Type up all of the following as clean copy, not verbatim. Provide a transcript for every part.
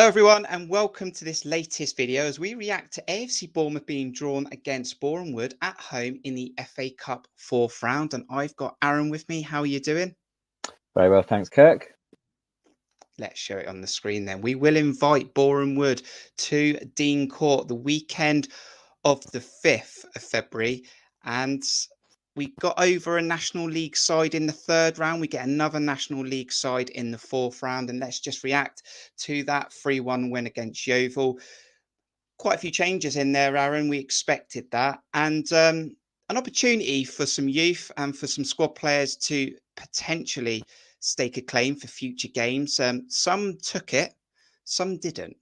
everyone, and welcome to this latest video as we react to AFC Bournemouth being drawn against Boreham Wood at home in the FA Cup fourth round. And I've got Aaron with me. How are you doing? Very well, thanks, Kirk. Let's show it on the screen then. We will invite Boreham Wood to Dean Court the weekend of the 5th of February. And we got over a National League side in the third round. We get another National League side in the fourth round. And let's just react to that 3-1 win against Yeovil. Quite a few changes in there, Aaron. We expected that. And an opportunity for some youth and for some squad players to potentially stake a claim for future games. Some took it, some didn't.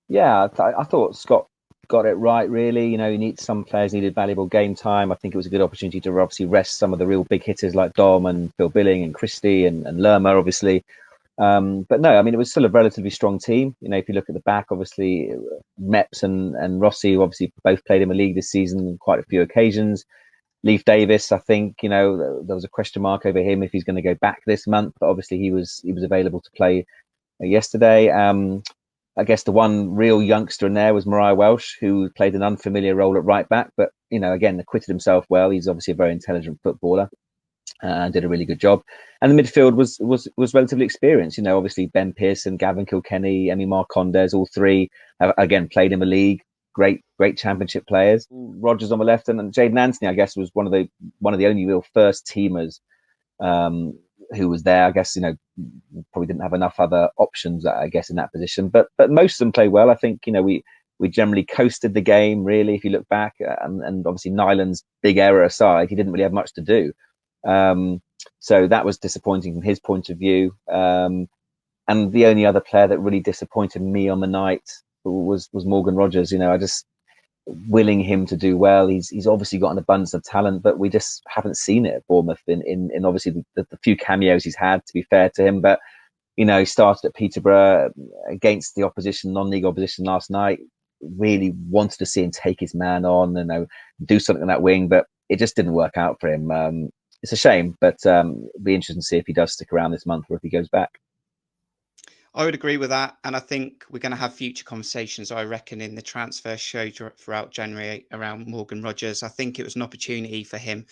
Yeah, I thought Scott got it right, really. You know, some players needed valuable game time. I think it was a good opportunity to obviously rest some of the real big hitters like Dom and Phil Billing and Christie and Lerma, obviously. But no, I mean, it was still a relatively strong team. You know, if you look at the back, obviously, Meps and Rossi obviously both played in the league this season on quite a few occasions. Leif Davis, I think, you know, there was a question mark over him if he's going to go back this month, but obviously he was available to play yesterday. I guess the one real youngster in there was Mariah Welsh, who played an unfamiliar role at right back, but you know, again, acquitted himself well. He's obviously a very intelligent footballer and did a really good job. And the midfield was relatively experienced. You know, obviously Ben Pearson, Gavin Kilkenny, Emi Marcondes, all three have, again, played in the league. Great championship players. Rogers on the left, and Jayden Anthony, I guess, was one of the only real first teamers who was there. I guess, you know, probably didn't have enough other options, I guess, in that position. But most of them played well. I think, you know, we generally coasted the game, really, if you look back. And obviously Nyland's big error aside, he didn't really have much to do. So that was disappointing from his point of view. And the only other player that really disappointed me on the night was Morgan Rogers. You know, I just willing him to do well. He's obviously got an abundance of talent, but we just haven't seen it at Bournemouth in obviously the few cameos he's had, to be fair to him. But you know, he started at Peterborough against the opposition, non-league opposition last night. Really wanted to see him take his man on and do something on that wing, but it just didn't work out for him. It's a shame, but it'll be interesting to see if he does stick around this month or if he goes back. I would agree with that. And I think we're going to have future conversations, I reckon, in the transfer show throughout January around Morgan Rogers. I think it was an opportunity for him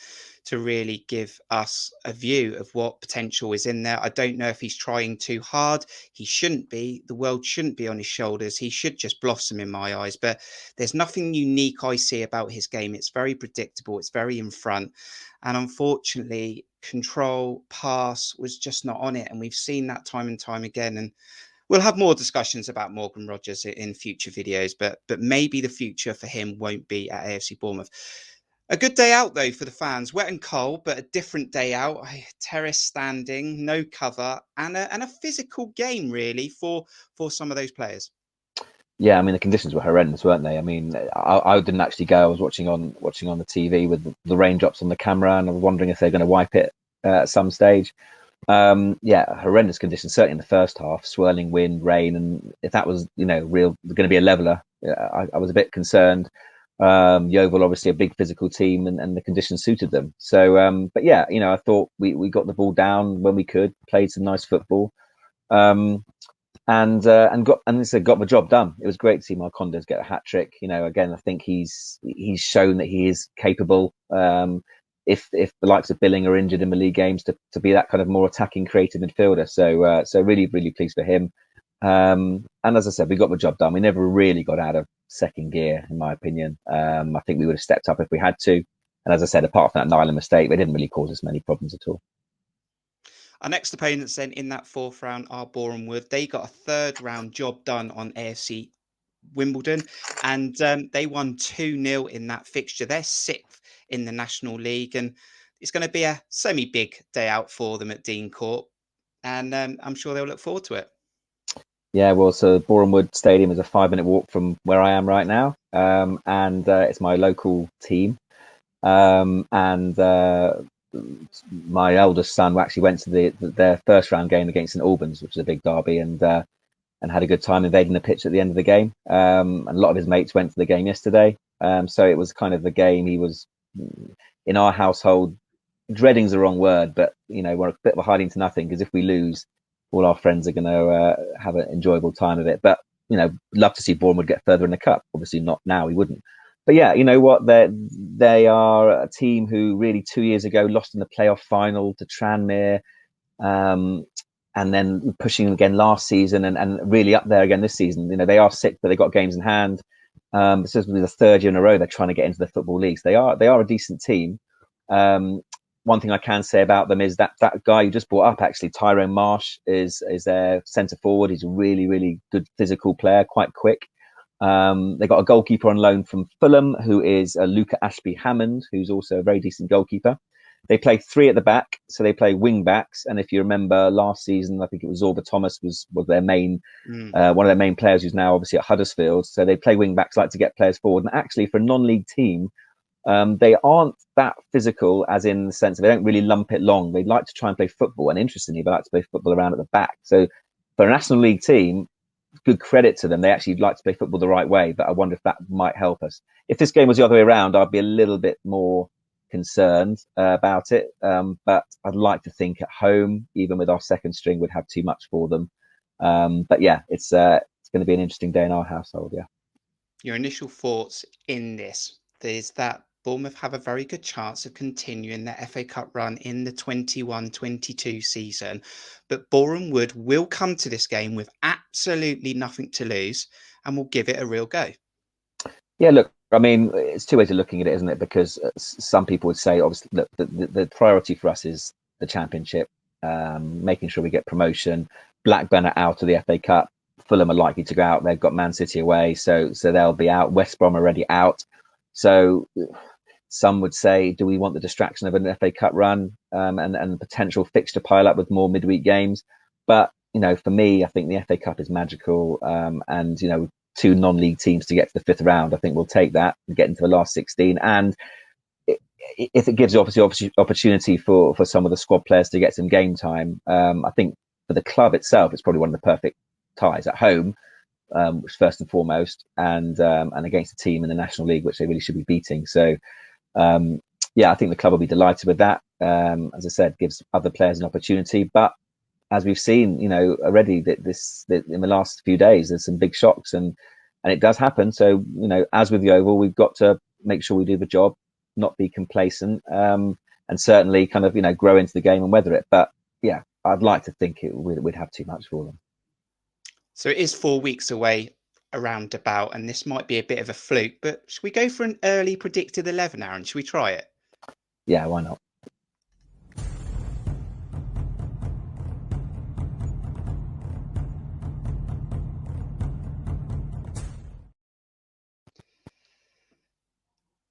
to really give us a view of what potential is in there. I don't know if he's trying too hard. He shouldn't be. The world shouldn't be on his shoulders. He should just blossom in my eyes. But there's nothing unique I see about his game. It's very predictable. It's very in front. And unfortunately, control, pass was just not on it. And we've seen that time and time again. And we'll have more discussions about Morgan Rogers in future videos, but maybe the future for him won't be at AFC Bournemouth. A good day out, though, for the fans. Wet and cold, but a different day out. Terrace standing, no cover, and a physical game, really, for some of those players. Yeah, I mean, the conditions were horrendous, weren't they? I mean, I didn't actually go. I was watching on the TV with the raindrops on the camera, and I was wondering if they're going to wipe it at some stage. Yeah, horrendous conditions, certainly in the first half, swirling wind, rain, and if that was, you know, going to be a leveler, I was a bit concerned. Yeovil, obviously a big physical team, and the conditions suited them. So, but yeah, you know, I thought we got the ball down when we could, played some nice football, and got the job done. It was great to see Marcondes get a hat trick. You know, again, I think he's shown that he is capable. If the likes of Billing are injured in the league games, to be that kind of more attacking, creative midfielder. So really pleased for him. And as I said, we got the job done. We never really got out of second gear, in my opinion. I think we would have stepped up if we had to. And as I said, apart from that Nyland mistake, they didn't really cause us many problems at all. Our next opponents then in that fourth round are Boreham Wood. They got a third round job done on AFC Wimbledon, and they won 2-0 in that fixture. They're sixth in the National League, and it's going to be a semi-big day out for them at Dean Court, and I'm sure they'll look forward to it. Yeah, well, so Boreham Wood Stadium is a 5-minute walk from where I am right now, and it's my local team. And my eldest son actually went to their first round game against St Albans, which is a big derby, and had a good time invading the pitch at the end of the game. And a lot of his mates went to the game yesterday. So it was kind of the game he was, in our household, dreading's the wrong word, but, you know, we're a bit of a hiding to nothing, because if we lose, all our friends are going to have an enjoyable time of it. But love to see Bournemouth get further in the cup. Obviously, not now, we wouldn't. But yeah, you know what? They are a team who really 2 years ago lost in the playoff final to Tranmere, and then pushing again last season, and really up there again this season. They are sick, but they got games in hand. This is the third year in a row they're trying to get into the football leagues. They are a decent team. One thing I can say about them is that guy you just brought up, actually, Tyrone Marsh, is their centre forward. He's a really, really good physical player, quite quick. They got a goalkeeper on loan from Fulham, who is Luca Ashby-Hammond, who's also a very decent goalkeeper. They play three at the back, so they play wing backs. And if you remember last season, I think it was Zorba Thomas was their main one of their main players, who's now obviously at Huddersfield. So they play wing backs, like to get players forward. And actually, for a non-league team, they aren't that physical, as in the sense that they don't really lump it long. They like to try and play football, and interestingly, they like to play football around at the back. So for a National League team, good credit to them. They actually like to play football the right way, but I wonder if that might help us. If this game was the other way around, I'd be a little bit more concerned about it. But I'd like to think at home, even with our second string, would have too much for them. But yeah, it's going to be an interesting day in our household. Yeah. Your initial thoughts in this is that Bournemouth have a very good chance of continuing their FA Cup run in the 21-22 season, but Boreham Wood will come to this game with absolutely nothing to lose and will give it a real go. Yeah, look, I mean, it's two ways of looking at it, isn't it? Because some people would say, obviously, look, the priority for us is the Championship, making sure we get promotion. Blackburn are out of the FA Cup. Fulham are likely to go out. They've got Man City away, so they'll be out. West Brom are already out. So some would say, do we want the distraction of an FA Cup run and potential fixture pile up with more midweek games? But, for me, I think the FA Cup is magical. And, two non-league teams to get to the fifth round, I think we'll take that and get into the last 16. And if it gives obviously opportunity for some of the squad players to get some game time, I think for the club itself, it's probably one of the perfect ties at home, first and foremost, and against a team in the National League, which they really should be beating. So, I think the club will be delighted with that. As I said, gives other players an opportunity. But as we've seen, already that in the last few days, there's some big shocks, and it does happen. So, as with the Oval, we've got to make sure we do the job, not be complacent, and certainly kind of grow into the game and weather it. But yeah, I'd like to think we'd have too much for them. So it is 4 weeks away around about, and this might be a bit of a fluke, but should we go for an early predicted 11, Aaron? Should we try it? Yeah, why not?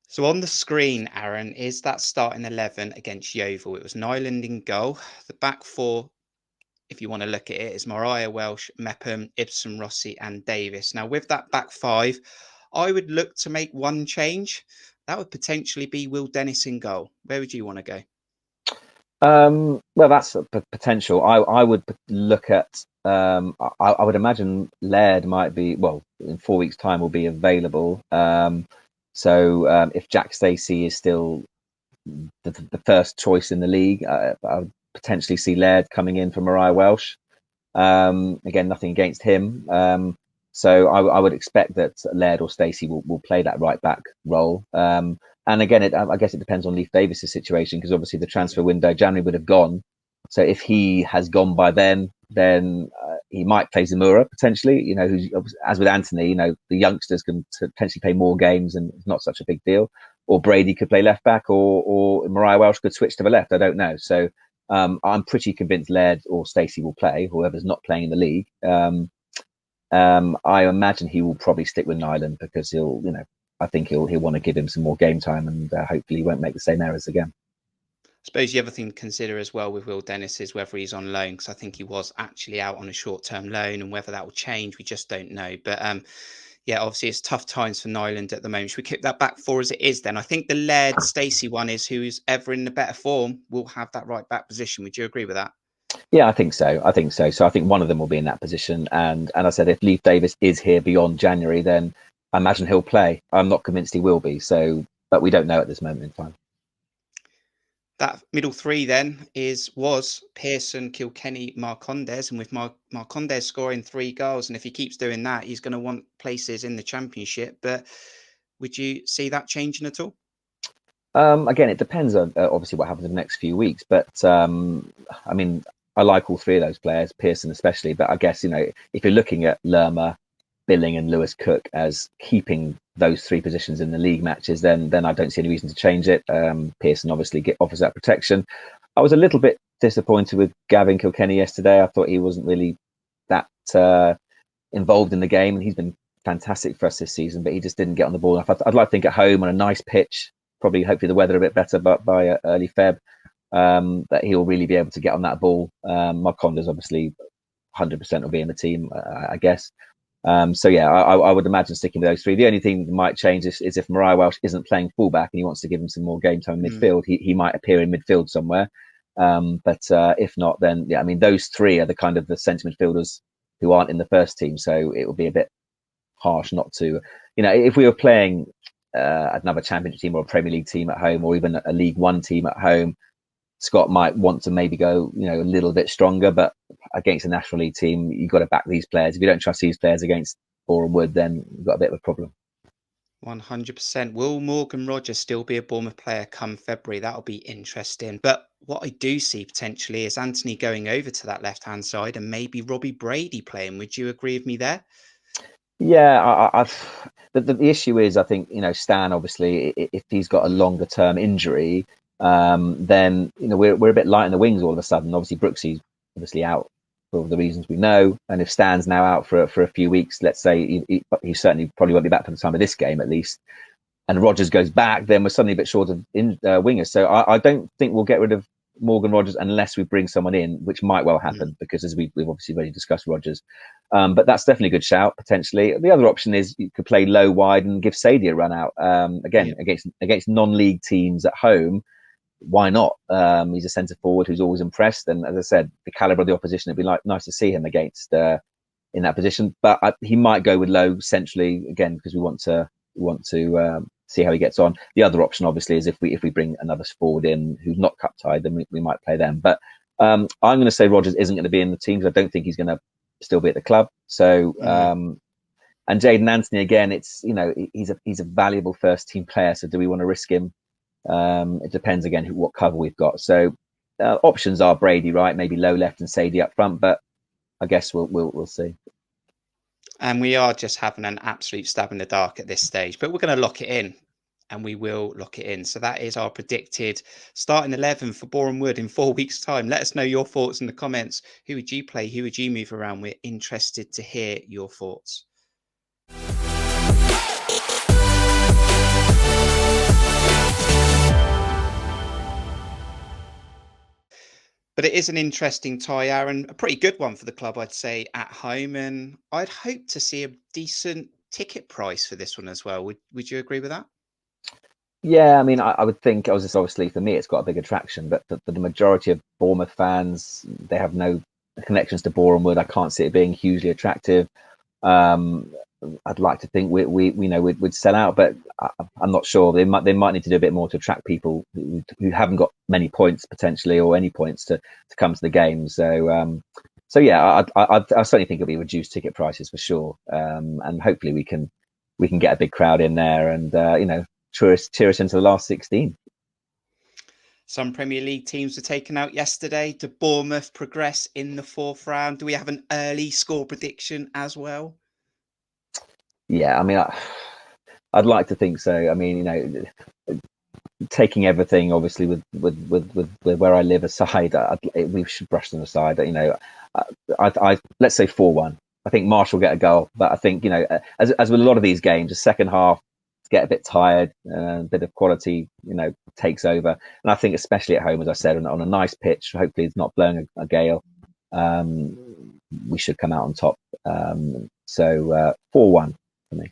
So on the screen, Aaron, is that starting 11 against Yeovil. It was Nyland in goal. The back four, if you want to look at it, is Mariah Welsh, Mepham, Ibsen, Rossi and Davis. Now, with that back five, I would look to make one change. That would potentially be Will Dennis in goal. Where would you want to go? Well, that's a potential. I would look at, I would imagine Laird might be, well, in 4 weeks' time will be available. So if Jack Stacey is still the first choice in the league, I would potentially see Laird coming in for Mariah Welsh. Again, nothing against him. So I would expect that Laird or Stacey will play that right back role. And again, I guess it depends on Leif Davis's situation, because obviously the transfer window January would have gone. So if he has gone by then he might play Zamora potentially. Who's, as with Anthony, the youngsters can potentially play more games and it's not such a big deal. Or Brady could play left back, or Mariah Welsh could switch to the left. I don't know. So I'm pretty convinced Laird or Stacey will play, whoever's not playing in the league. I imagine he will probably stick with Nyland because I think he'll want to give him some more game time, and hopefully he won't make the same errors again. I suppose the other thing to consider as well with Will Dennis is whether he's on loan, because I think he was actually out on a short-term loan, and whether that will change, we just don't know. But yeah, obviously it's tough times for Nyland at the moment. Should we keep that back four as it is then? I think the Laird Stacey one is who's ever in the better form will have that right back position. Would you agree with that? Yeah, I think so. So I think one of them will be in that position. And I said, if Leif Davis is here beyond January, then I imagine he'll play. I'm not convinced he will be. So, but we don't know at this moment in time. That middle three then was Pearson, Kilkenny, Marcondes, and with Marcondes scoring 3 goals, and if he keeps doing that, he's going to want places in the Championship. But would you see that changing at all? Again, it depends on obviously what happens in the next few weeks. But I mean, I like all three of those players, Pearson especially. But I guess if you're looking at Lerma, Billing, and Lewis Cook as keeping those three positions in the league matches, then I don't see any reason to change it. Pearson obviously offers that protection. I was a little bit disappointed with Gavin Kilkenny yesterday. I thought he wasn't really that involved in the game, and he's been fantastic for us this season, but he just didn't get on the ball enough. I'd like to think at home on a nice pitch, probably hopefully the weather a bit better, but by early Feb, that he'll really be able to get on that ball. Marcondes obviously 100% will be in the team, I guess. So yeah, I would imagine sticking with those three. The only thing that might change is if Mariah Welsh isn't playing fullback and he wants to give him some more game time in midfield, he might appear in midfield somewhere. But if not, then yeah, I mean those three are the kind of the centre midfielders who aren't in the first team, so it would be a bit harsh not to. If we were playing another Championship team or a Premier League team at home, or even a League One team at home, Scott might want to maybe go, a little bit stronger. But against a National League team, you've got to back these players. If you don't trust these players against Boreham Wood, then you've got a bit of a problem. 100%. Will Morgan Rogers still be a Bournemouth player come February? That'll be interesting. But what I do see potentially is Anthony going over to that left-hand side and maybe Robbie Brady playing. Would you agree with me there? Yeah, the issue is, I think, Stan, obviously, if he's got a longer term injury, then we're a bit light in the wings all of a sudden. Obviously, Brooksy's obviously out for the reasons we know, and if Stan's now out for a few weeks, let's say he certainly probably won't be back for the time of this game at least, and Rogers goes back, then we're suddenly a bit short of wingers. So I don't think we'll get rid of Morgan Rogers unless we bring someone in, which might well happen because as we've obviously already discussed Rogers. But that's definitely a good shout potentially. The other option is you could play low wide and give Sadie a run out again against non-league teams at home. Why not? He's a centre forward who's always impressed, and as I said, the calibre of the opposition, it'd be nice to see him against in that position. But he might go with low centrally again because we want to see how he gets on. The other option, obviously, is if we bring another forward in who's not cup tied, then we might play them. But I'm going to say Rogers isn't going to be in the team because I don't think he's going to still be at the club. So and Jaden Anthony again, it's he's a valuable first team player. So do we want to risk him? It depends again what cover we've got. So options are Brady, right? Maybe low left and Sadie up front, but I guess we'll see. And we are just having an absolute stab in the dark at this stage, but we're going to lock it in, and we will lock it in. So that is our predicted starting 11 for Boreham Wood in 4 weeks' time. Let us know your thoughts in the comments. Who would you play? Who would you move around? We're interested to hear your thoughts. But it is an interesting tie, Aaron, a pretty good one for the club, I'd say, at home. And I'd hope to see a decent ticket price for this one as well. Would you agree with that? Yeah, I mean, I would think, obviously for me, it's got a big attraction, but for the majority of Bournemouth fans, they have no connections to Boreham Wood. I can't see it being hugely attractive. I'd like to think we'd sell out, but I'm not sure. They might need to do a bit more to attract people who haven't got many points potentially or any points to come to the game. So yeah, I certainly think it'll be reduced ticket prices for sure, and hopefully we can get a big crowd in there and cheer us into the last 16. Some Premier League teams were taken out yesterday. Did Bournemouth progress in the fourth round? Do we have an early score prediction as well? Yeah, I mean, I'd like to think so. I mean, taking everything obviously with where I live aside, we should brush them aside. I let's say 4-1. I think Marsh will get a goal, but I think as with a lot of these games, the second half get a bit tired, a bit of quality, takes over. And I think especially at home, as I said, on a nice pitch, hopefully it's not blowing a gale, we should come out on top. So 4-1 for me.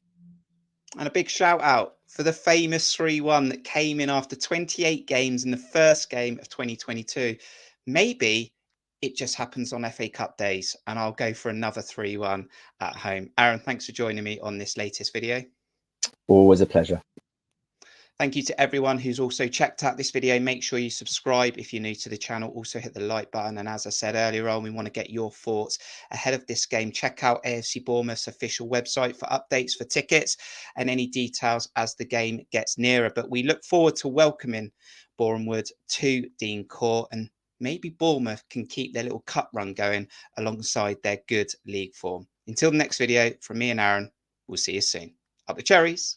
And a big shout out for the famous 3-1 that came in after 28 games in the first game of 2022. Maybe it just happens on FA Cup days, and I'll go for another 3-1 at home. Aaron, thanks for joining me on this latest video. Always a pleasure. Thank you to everyone who's also checked out this video. Make sure you subscribe if you're new to the channel. Also hit the like button. And as I said earlier on, we want to get your thoughts ahead of this game. Check out AFC Bournemouth's official website for updates for tickets and any details as the game gets nearer. But we look forward to welcoming Boreham Wood to Dean Court, and maybe Bournemouth can keep their little cup run going alongside their good league form. Until the next video, from me and Aaron, we'll see you soon. Up the Cherries.